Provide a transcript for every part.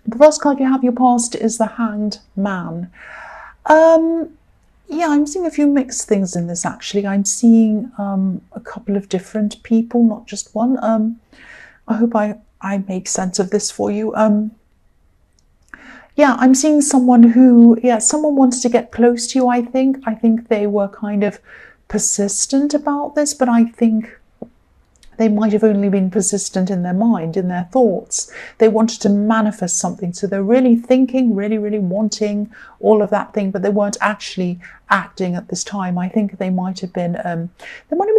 The first card you have your past is the Hanged Man. Yeah, I'm seeing a few mixed things in this, actually. I'm seeing a couple of different people, not just one. I hope I make sense of this for you. Yeah, I'm seeing someone who, someone wanted to get close to you, I think. I think they were kind of persistent about this, but I think they might have only been persistent in their mind, in their thoughts. They wanted to manifest something. So they're really thinking, really, really wanting all of that thing, but they weren't actually acting at this time. I think they might have been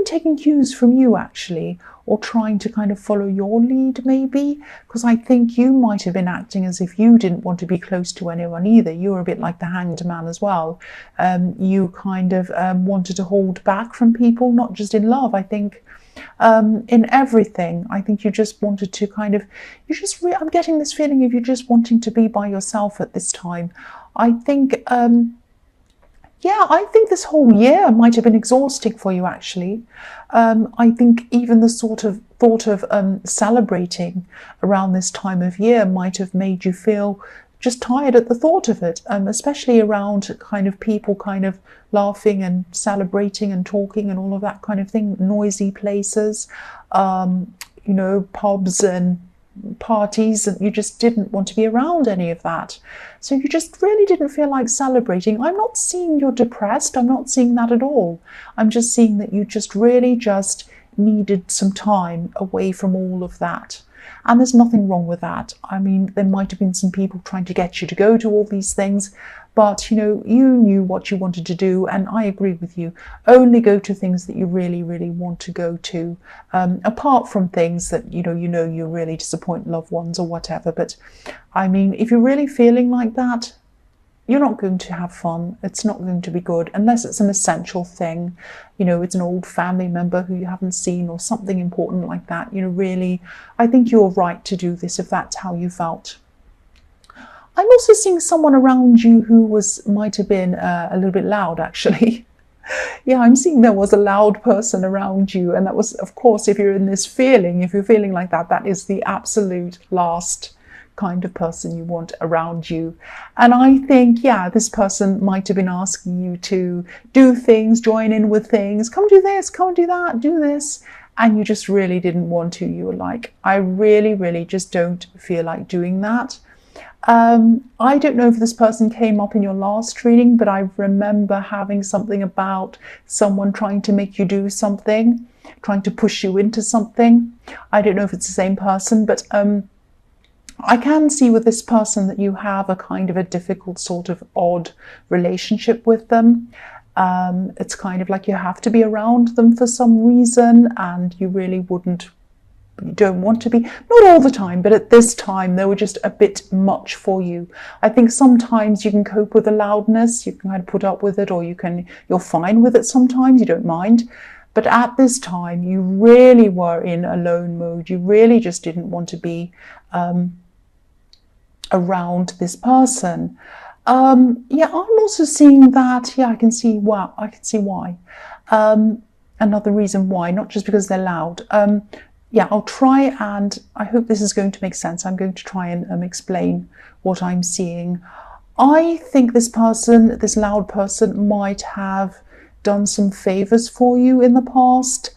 taking cues from you, actually, or trying to kind of follow your lead, maybe, because I think you might have been acting as if you didn't want to be close to anyone either. You were a bit like the Hanged Man as well. You kind of wanted to hold back from people, not just in love, I think. In everything, I think you just wanted to kind of, I'm getting this feeling of you just wanting to be by yourself at this time. I think, I think this whole year might have been exhausting for you, actually. I think even the sort of thought of celebrating around this time of year might have made you feel just tired at the thought of it, especially around kind of people kind of laughing and celebrating and talking and all of that kind of thing, noisy places, pubs and parties, and you just didn't want to be around any of that. So you just really didn't feel like celebrating. I'm not seeing you're depressed. I'm not seeing that at all. I'm just seeing that you just really just needed some time away from all of that. And there's nothing wrong with that. I mean, there might have been some people trying to get you to go to all these things, but, you knew what you wanted to do, and I agree with you. Only go to things that you really, really want to go to, apart from things that, you really disappoint loved ones or whatever. But, I mean, if you're really feeling like that, you're not going to have fun. It's not going to be good unless it's an essential thing. It's an old family member who you haven't seen or something important like that. Really, I think you're right to do this if that's how you felt. I'm also seeing someone around you who might have been a little bit loud, actually. Yeah, I'm seeing there was a loud person around you. And that was, of course, if you're feeling like that, that is the absolute last kind of person you want around you. And I think, this person might have been asking you to do things, join in with things, come do this, come do that, do this. And you just really didn't want to. You were like, I really, really just don't feel like doing that. I don't know if this person came up in your last reading, but I remember having something about someone trying to make you do something, trying to push you into something. I don't know if it's the same person, but I can see with this person that you have a kind of a difficult sort of odd relationship with them. It's kind of like you have to be around them for some reason, and you really don't want to be, not all the time, but at this time they were just a bit much for you. I think sometimes you can cope with the loudness, you can kind of put up with it, or you're fine with it sometimes, you don't mind. But at this time you really were in alone mode. You really just didn't want to be around this person. I'm also seeing that, I can see why. Another reason why, not just because they're loud. I'll try, and I hope this is going to make sense. I'm going to try and explain what I'm seeing. I think this loud person, might have done some favors for you in the past.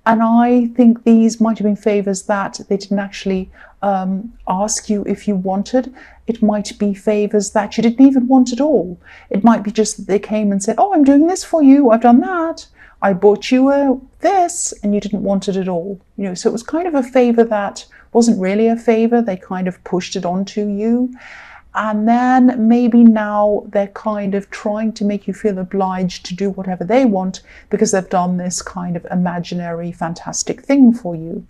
And I think these might have been favors that they didn't actually ask you if you wanted. It might be favors that you didn't even want at all. It might be just that they came and said, oh, I'm doing this for you, I've done that, I bought you this, and you didn't want it at all. So it was kind of a favor that wasn't really a favor. They kind of pushed it onto you. And then maybe now they're kind of trying to make you feel obliged to do whatever they want because they've done this kind of imaginary, fantastic thing for you.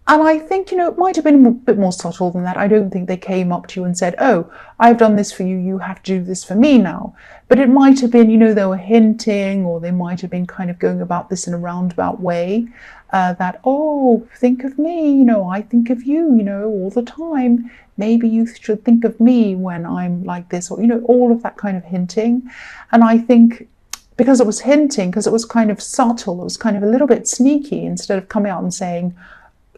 And I think, it might have been a bit more subtle than that. I don't think they came up to you and said, oh, I've done this for you, you have to do this for me now. But it might have been, they were hinting, or they might have been kind of going about this in a roundabout way, that, oh, think of me, I think of you, all the time. Maybe you should think of me when I'm like this, or, all of that kind of hinting. And I think because it was hinting, because it was kind of subtle, it was kind of a little bit sneaky, instead of coming out and saying,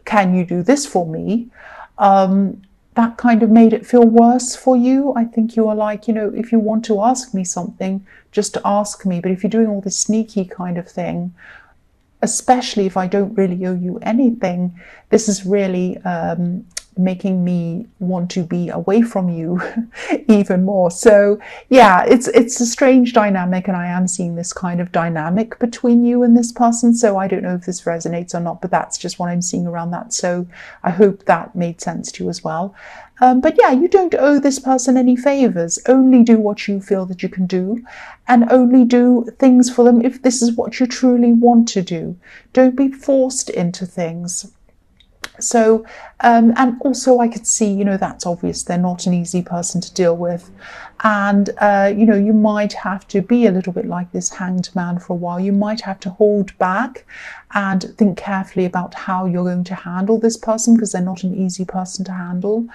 can you do this for me? that kind of made it feel worse for you. I think you were like, if you want to ask me something, just ask me. But if you're doing all this sneaky kind of thing, especially if I don't really owe you anything, this is really making me want to be away from you even more. So yeah, it's a strange dynamic, and I am seeing this kind of dynamic between you and this person. So I don't know if this resonates or not, but that's just what I'm seeing around that. So I hope that made sense to you as well. But yeah, you don't owe this person any favors. Only do what you feel that you can do, and only do things for them if this is what you truly want to do. Don't be forced into things. So, and also I could see, that's obvious. They're not an easy person to deal with. And, you might have to be a little bit like this hanged man for a while. You might have to hold back and think carefully about how you're going to handle this person, because they're not an easy person to handle.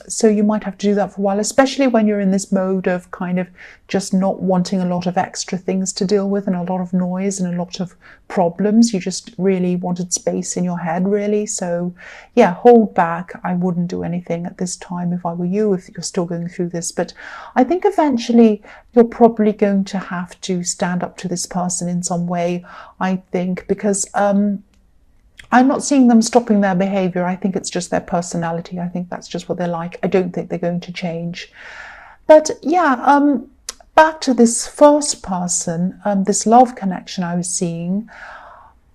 So you might have to do that for a while, especially when you're in this mode of kind of just not wanting a lot of extra things to deal with and a lot of noise and a lot of problems. You just really wanted space in your head, really. So yeah, hold back. I wouldn't do anything at this time if I were you, if you're still going through this. But I think eventually you're probably going to have to stand up to this person in some way, I think, because I'm not seeing them stopping their behavior. I think it's just their personality. I think that's just what they're like. I don't think they're going to change. But yeah, back to this first person, this love connection I was seeing.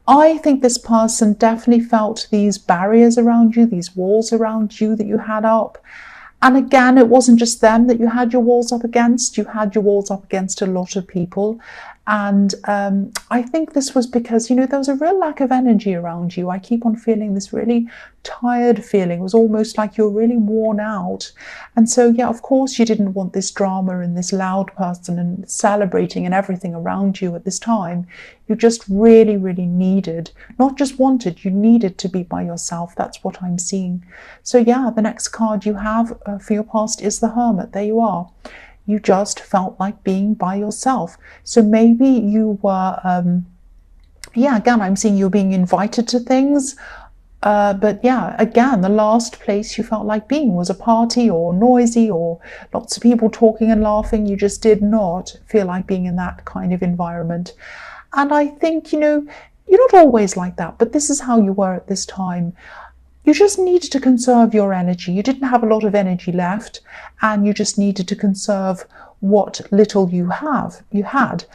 I think this person definitely felt these barriers around you, these walls around you that you had up. And again, it wasn't just them that you had your walls up against. You had your walls up against a lot of people. And I think this was because, there was a real lack of energy around you. I keep on feeling this really tired feeling. It was almost like you're really worn out. And so, yeah, of course, you didn't want this drama and this loud person and celebrating and everything around you at this time. You just really, really needed, not just wanted, you needed to be by yourself. That's what I'm seeing. So, yeah, the next card you have for your past is the Hermit. There you are. You just felt like being by yourself. So maybe you were, again, I'm seeing you being invited to things. But yeah, again, the last place you felt like being was a party or noisy or lots of people talking and laughing. You just did not feel like being in that kind of environment. And I think, you're not always like that, but this is how you were at this time. You just needed to conserve your energy. You didn't have a lot of energy left, and you just needed to conserve what little you had.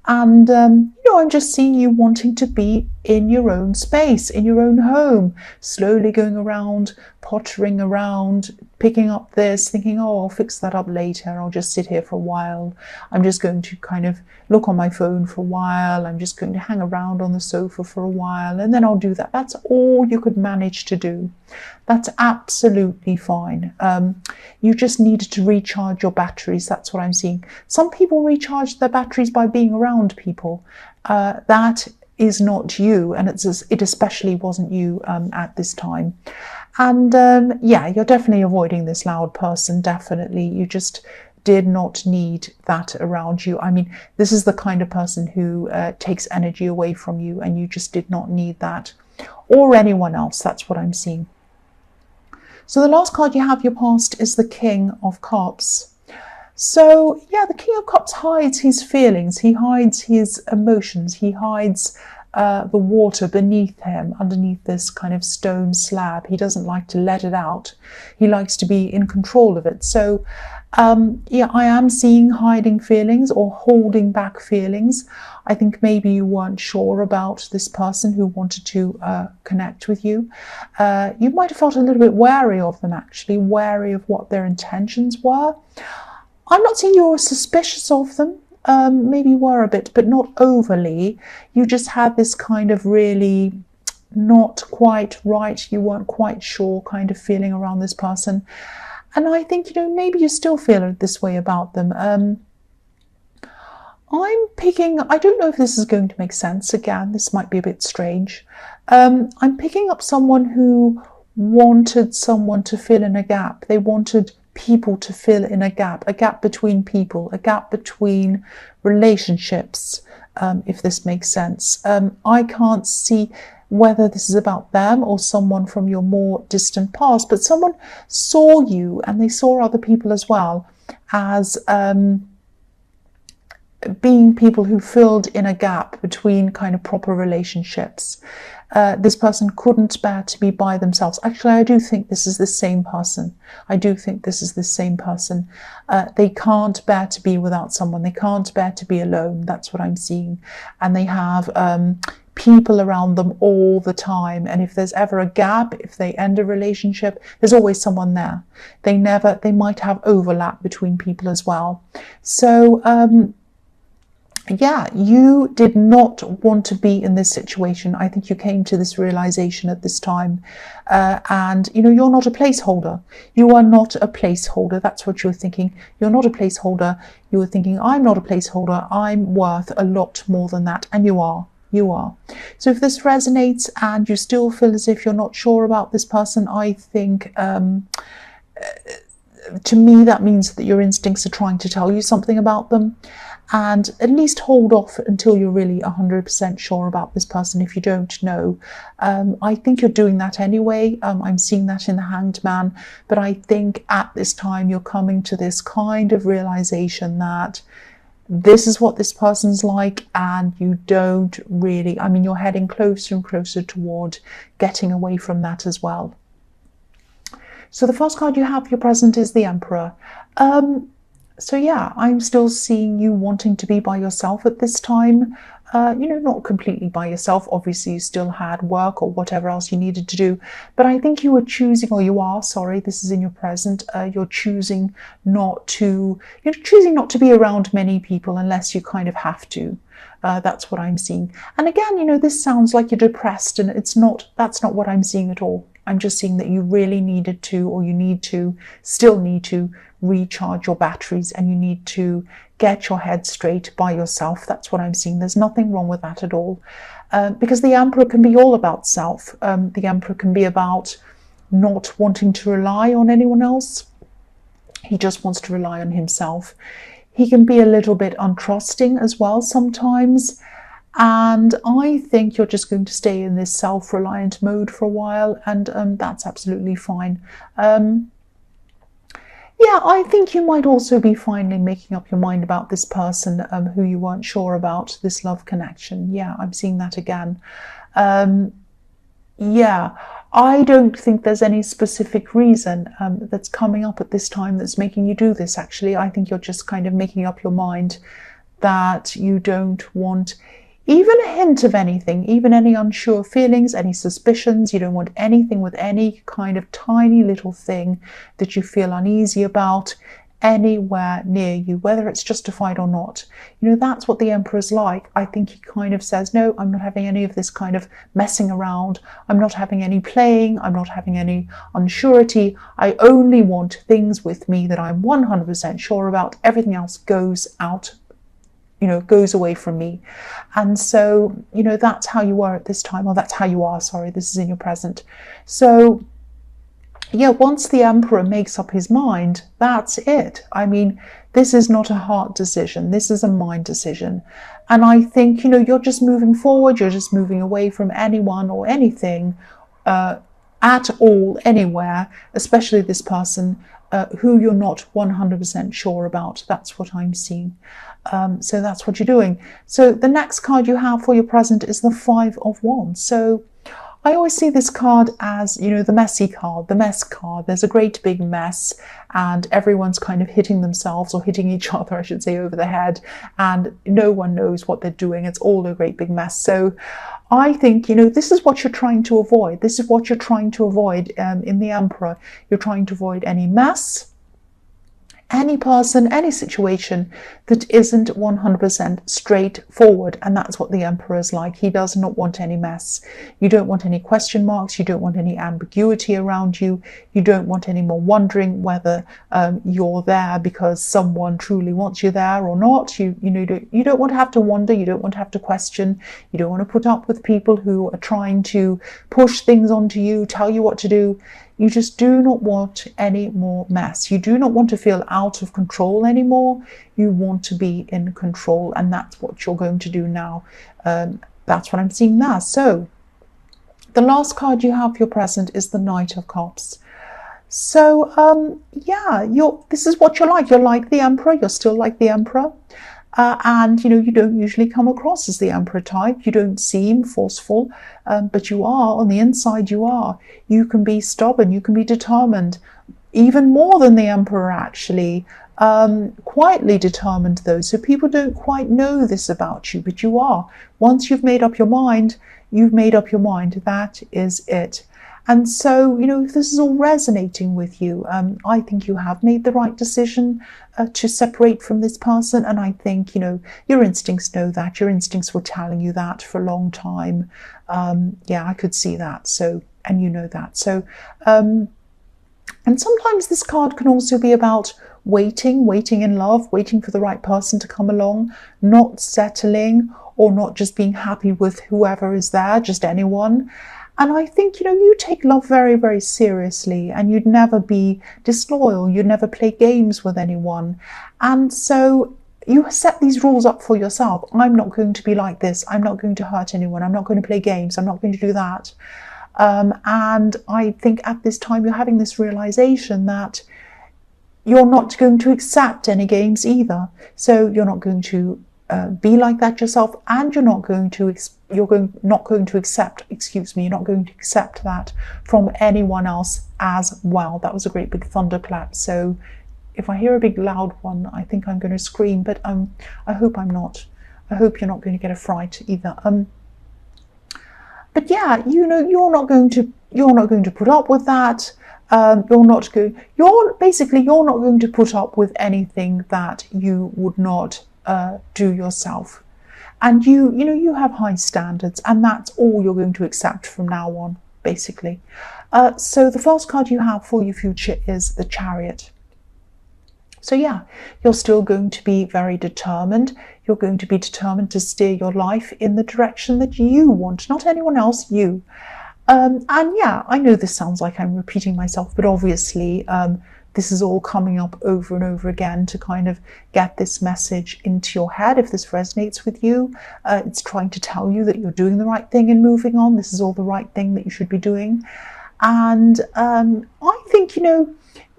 And, I'm just seeing you wanting to be in your own space, in your own home, slowly going around, pottering around, picking up this, thinking, oh, I'll fix that up later. I'll just sit here for a while. I'm just going to kind of look on my phone for a while. I'm just going to hang around on the sofa for a while, and then I'll do that. That's all you could manage to do. That's absolutely fine. You just needed to recharge your batteries. That's what I'm seeing. Some people recharge their batteries by being around people. That is not you, and it especially wasn't you at this time. And yeah, you're definitely avoiding this loud person, definitely. You just did not need that around you. I mean, this is the kind of person who takes energy away from you, and you just did not need that, or anyone else. That's what I'm seeing. So the last card you have, your past, is the King of Cups. So yeah, the King of Cups hides his feelings, he hides his emotions, he hides the water beneath him, underneath this kind of stone slab. He doesn't like to let it out. He likes to be in control of it. So yeah, I am seeing hiding feelings or holding back feelings. I think maybe you weren't sure about this person who wanted to connect with you. You might have felt a little bit wary of them, actually, wary of what their intentions were. I'm not saying you were suspicious of them. Maybe you were a bit, but not overly. You just had this kind of really not quite right, you weren't quite sure kind of feeling around this person. And I think, maybe you still feel this way about them. I'm picking, I don't know if this is going to make sense. Again, this might be a bit strange. I'm picking up someone who wanted someone to fill in a gap. They wanted people to fill in a gap between people, a gap between relationships, if this makes sense. I can't see, whether this is about them or someone from your more distant past, but someone saw you, and they saw other people as well, as being people who filled in a gap between kind of proper relationships. This person couldn't bear to be by themselves. Actually, I do think this is the same person. I do think this is the same person. They can't bear to be without someone. They can't bear to be alone. That's what I'm seeing. And they have people around them all the time. And if there's ever a gap, if they end a relationship, there's always someone there. They might have overlap between people as well. So, yeah, you did not want to be in this situation. I think you came to this realization at this time. And, you know, you're not a placeholder. You are not a placeholder. That's what you're thinking. You're not a placeholder. You were thinking, I'm not a placeholder. I'm worth a lot more than that. And you are. You are. So if this resonates and you still feel as if you're not sure about this person, I think to me that means that your instincts are trying to tell you something about them. And at least hold off until you're really 100% sure about this person if you don't know. I think you're doing that anyway. I'm seeing that in the Hanged Man. But I think at this time you're coming to this kind of realization that this is what this person's like, and you don't really, I mean, you're heading closer and closer toward getting away from that as well. So the first card you have for your present is the Emperor. So yeah, I'm still seeing you wanting to be by yourself at this time. You know, not completely by yourself. Obviously, you still had work or whatever else you needed to do. But I think you were choosing, or you are, sorry, this is in your present. You're choosing not to, be around many people unless you kind of have to. That's what I'm seeing. And again, you know, this sounds like you're depressed, and that's not what I'm seeing at all. I'm just seeing that you really needed to, or you still need to recharge your batteries, and you need to get your head straight by yourself. That's what I'm seeing. There's nothing wrong with that at all. Because the Emperor can be all about self. The Emperor can be about not wanting to rely on anyone else. He just wants to rely on himself. He can be a little bit untrusting as well sometimes. And I think you're just going to stay in this self-reliant mode for a while, and that's absolutely fine. Yeah, I think you might also be finally making up your mind about this person who you weren't sure about, this love connection. Yeah, I'm seeing that again. Yeah, I don't think there's any specific reason that's coming up at this time that's making you do this, actually. I think you're just kind of making up your mind that you don't want even a hint of anything, even any unsure feelings, any suspicions. You don't want anything with any kind of tiny little thing that you feel uneasy about anywhere near you, whether it's justified or not. You know, that's what the Emperor's like. I think he kind of says, no, I'm not having any of this kind of messing around. I'm not having any playing. I'm not having any unsurety. I only want things with me that I'm 100% sure about. Everything else goes out, goes away from me. And so, that's how you were at this time, or that's how you are, sorry, this is in your present. So, yeah, once the Emperor makes up his mind, that's it. I mean, this is not a heart decision. This is a mind decision. And I think, you're just moving forward. You're just moving away from anyone or anything at all, anywhere, especially this person who you're not 100% sure about. That's what I'm seeing. So that's what you're doing. So the next card you have for your present is the Five of Wands. So I always see this card as, the messy card, the mess card. There's a great big mess, and everyone's kind of hitting themselves, or hitting each other, I should say, over the head, and no one knows what they're doing. It's all a great big mess. So I think, this is what you're trying to avoid. This is what you're trying to avoid in the Emperor. You're trying to avoid any mess, any person, any situation that isn't 100% straightforward. And that's what the Emperor is like. He does not want any mess. You don't want any question marks. You don't want any ambiguity around you. You don't want any more wondering whether you're there because someone truly wants you there or not. You don't want to have to wonder. You don't want to have to question. You don't want to put up with people who are trying to push things onto you, tell you what to do. You just do not want any more mess. You do not want to feel out of control anymore. You want to be in control, and that's what you're going to do now. That's what I'm seeing now. So The last card you have for your present is the Knight of Cups. So, yeah, this is what you're like. You're like the Emperor. You're still like the Emperor. And, you don't usually come across as the Emperor type. You don't seem forceful, but you are. On the inside, you are. You can be stubborn. You can be determined. Even more than the Emperor, actually. Quietly determined, though. So people don't quite know this about you, but you are. Once you've made up your mind, you've made up your mind. That is it. And so, if this is all resonating with you, I think you have made the right decision to separate from this person. And I think, your instincts know that. Your instincts were telling you that for a long time. Yeah, I could see that. So, and you know that. So, and sometimes this card can also be about waiting in love, waiting for the right person to come along, not settling or not just being happy with whoever is there, just anyone. And I think, you take love very, very seriously, and you'd never be disloyal. You'd never play games with anyone. And so you set these rules up for yourself. I'm not going to be like this. I'm not going to hurt anyone. I'm not going to play games. I'm not going to do that. And I think at this time you're having this realization that you're not going to accept any games either. So you're not going to be like that yourself, and you're not going to accept that from anyone else as well. That was a great big thunderclap. So if I hear a big loud one, I think I'm going to scream, but I hope I'm not. I hope you're not going to get a fright either. But yeah, you're not going to put up with that. You're not going to put up with anything that you would not do yourself. And you have high standards, and that's all you're going to accept from now on, basically. So the first card you have for your future is the Chariot. So yeah, you're still going to be very determined. You're going to be determined to steer your life in the direction that you want, not anyone else, you. And yeah, I know this sounds like I'm repeating myself, but obviously this is all coming up over and over again to kind of get this message into your head. If this resonates with you, it's trying to tell you that you're doing the right thing and moving on. This is all the right thing that you should be doing. And I think,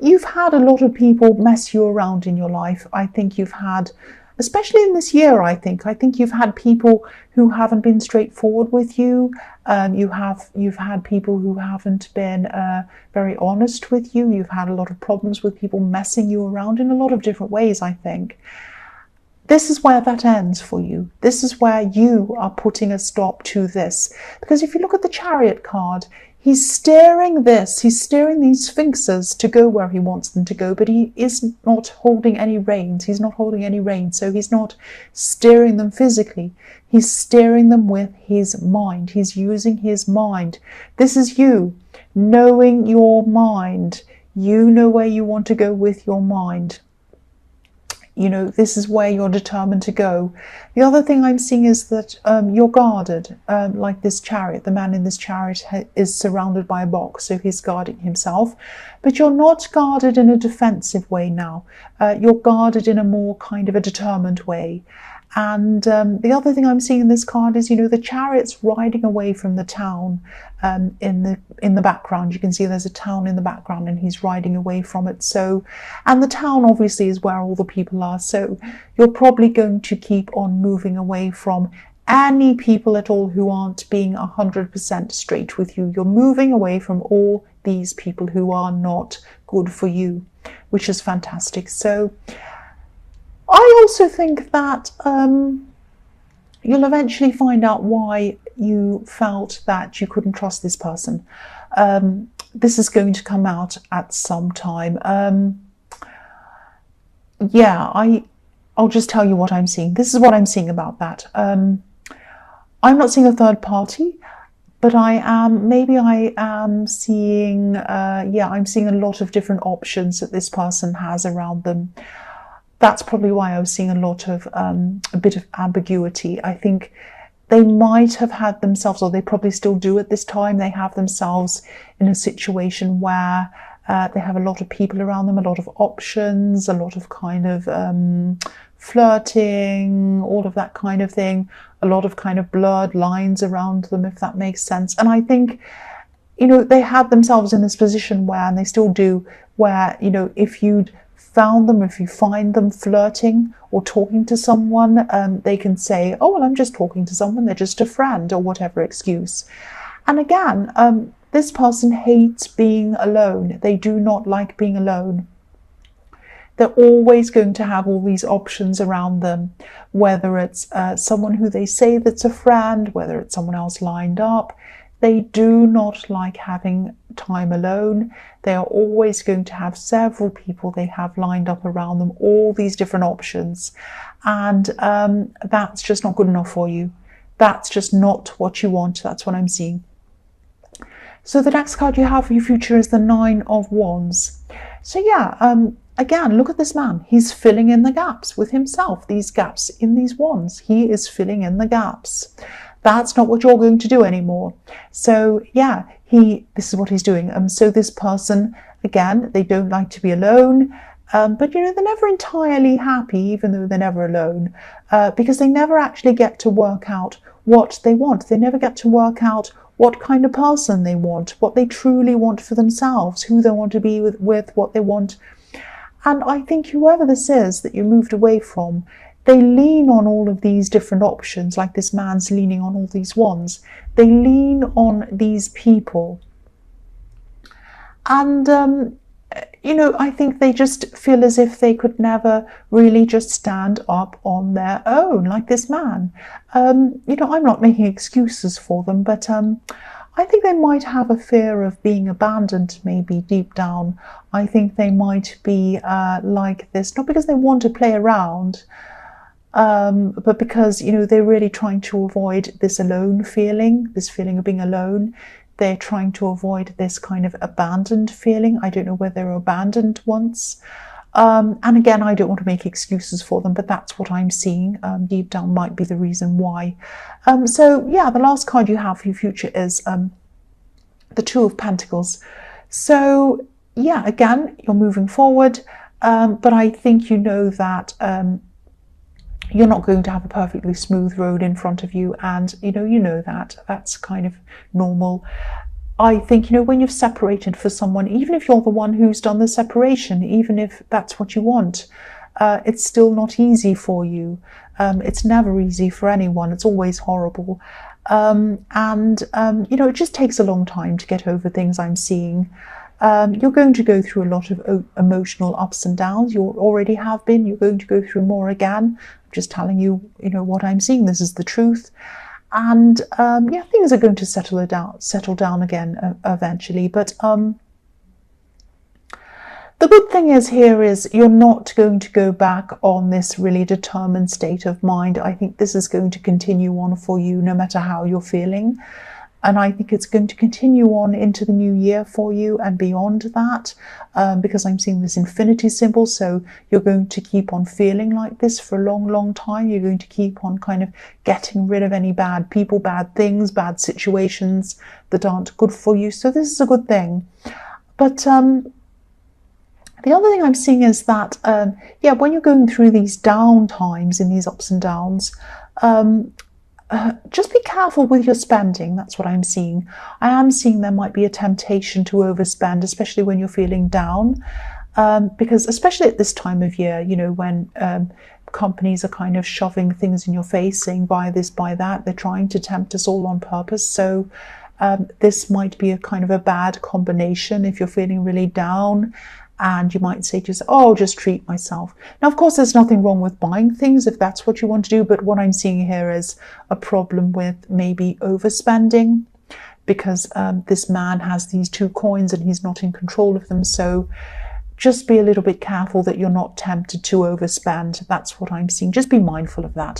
you've had a lot of people mess you around in your life. I think you've had, especially in this year, I think you've had people who haven't been straightforward with you. You've had people who haven't been very honest with you. You've had a lot of problems with people messing you around in a lot of different ways, I think. This is where that ends for you. This is where you are putting a stop to this. Because if you look at the Chariot card, he's steering these sphinxes to go where he wants them to go, but he is not holding any reins. He's not holding any reins, so he's not steering them physically. He's steering them with his mind. He's using his mind. This is you, knowing your mind. You know where you want to go with your mind. This is where you're determined to go. The other thing I'm seeing is that you're guarded, like this Chariot. The man in this Chariot is surrounded by a box, so he's guarding himself. But you're not guarded in a defensive way now. You're guarded in a more kind of a determined way. And the other thing I'm seeing in this card is, the Chariot's riding away from the town in the background. You can see there's a town in the background and he's riding away from it. So, and the town obviously is where all the people are. So you're probably going to keep on moving away from any people at all who aren't being 100% straight with you. You're moving away from all these people who are not good for you, which is fantastic. So I also think that you'll eventually find out why you felt that you couldn't trust this person. This is going to come out at some time. Yeah, I'll just tell you what I'm seeing. This is what I'm seeing about that. I'm not seeing a third party, but I'm seeing, I'm seeing a lot of different options that this person has around them. That's probably why I was seeing a lot of, a bit of ambiguity. I think they might have had themselves, or they probably still do at this time, they have themselves in a situation where they have a lot of people around them, a lot of options, a lot of kind of flirting, all of that kind of thing, a lot of kind of blurred lines around them, if that makes sense. And I think, you know, they had themselves in this position where, and they still do, where, you know, if you'd found them, if you find them flirting or talking to someone, they can say, oh, well, I'm just talking to someone, they're just a friend, or whatever excuse. And again, this person hates being alone. They do not like being alone. They're always going to have all these options around them, whether it's someone who they say that's a friend, whether it's someone else lined up. They do not like having time alone. They are always going to have several people they have lined up around them, all these different options. And that's just not good enough for you. That's just not what you want. That's what I'm seeing. So the next card you have for your future is the Nine of Wands. So yeah, again, look at this man. He's filling in the gaps with himself. These gaps in these wands. He is filling in the gaps. That's not what you're going to do anymore. So yeah, this is what he's doing. So this person, again, they don't like to be alone. But you know, they're never entirely happy, even though they're never alone, because they never actually get to work out what they want. They never get to work out what kind of person they want, what they truly want for themselves, who they want to be with, what they want. And I think whoever this is that you moved away from, they lean on all of these different options, like this man's leaning on all these wands. They lean on these people. And, you know, I think they just feel as if they could never really just stand up on their own, like this man. You know, I'm not making excuses for them, but I think they might have a fear of being abandoned, maybe deep down. I think they might be like this, not because they want to play around, but because, you know, they're really trying to avoid this alone feeling, this feeling of being alone. They're trying to avoid this kind of abandoned feeling. I don't know whether they were abandoned once. And again, I don't want to make excuses for them, but that's what I'm seeing. Deep down might be the reason why. So yeah, the last card you have for your future is the Two of Pentacles. So yeah, again, you're moving forward, but I think you know that you're not going to have a perfectly smooth road in front of you, and you know that that's kind of normal. I think, you know, when you've separated for someone, even if you're the one who's done the separation, even if that's what you want, it's still not easy for you. It's never easy for anyone. It's always horrible. You know, it just takes a long time to get over things, I'm seeing. You're going to go through a lot of emotional ups and downs. You already have been. You're going to go through more again. I'm just telling you, you know, what I'm seeing. This is the truth. And yeah, things are going to settle down again eventually. But the good thing is here is you're not going to go back on this really determined state of mind. I think this is going to continue on for you no matter how you're feeling. And I think it's going to continue on into the new year for you and beyond that, because I'm seeing this infinity symbol. So you're going to keep on feeling like this for a long, long time. You're going to keep on kind of getting rid of any bad people, bad things, bad situations that aren't good for you. So this is a good thing. But the other thing I'm seeing is that, yeah, when you're going through these down times, in these ups and downs, just be careful with your spending. That's what I'm seeing. I am seeing there might be a temptation to overspend, especially when you're feeling down, because especially at this time of year, you know, when companies are kind of shoving things in your face, saying buy this, buy that. They're trying to tempt us all on purpose. So this might be a kind of a bad combination if you're feeling really down. And you might say to yourself, oh, I'll just treat myself. Now, of course, there's nothing wrong with buying things if that's what you want to do. But what I'm seeing here is a problem with maybe overspending, because this man has these two coins and he's not in control of them. So just be a little bit careful that you're not tempted to overspend. That's what I'm seeing. Just be mindful of that.